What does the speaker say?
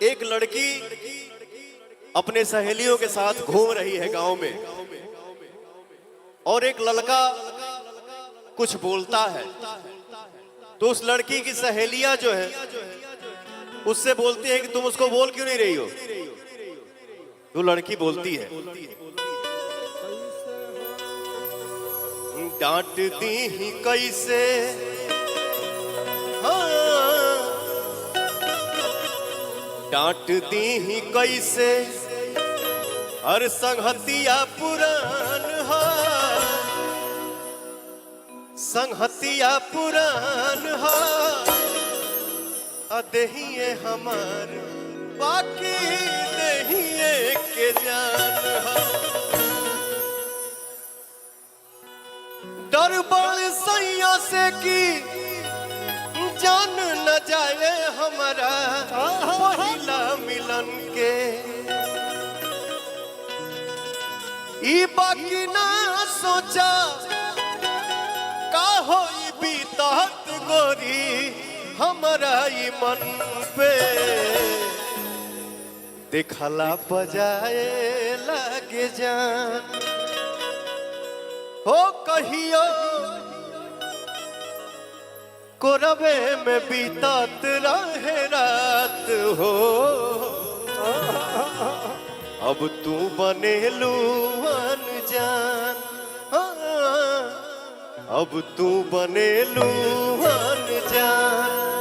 एक लड़की अपने सहेलियों के साथ घूम रही है गांव में और एक लड़का कुछ बोलता है तो उस लड़की की सहेलियां जो है उससे बोलती है कि तुम उसको बोल क्यों नहीं रही हो। तो लड़की बोलती है डांटती ही कैसे, हाँ डांटती ही कैसे, हर संगतिया पुरान हा, संगतिया पुरान हा, अदहिए हमार बाकी दहिए के जान हा। डर बड़ सैया से की जान न जाए हमारा पहिला मिलन के, ई बाकी ना सोचा का होई बीतत गोरी हमारा ई मन पे, देखला बजाए लागे जान हो कहियो कोरबे में बीतत रहे रात हो। अब तू बनेलू अनजान, हाँ अब तू बनेलू अनजान।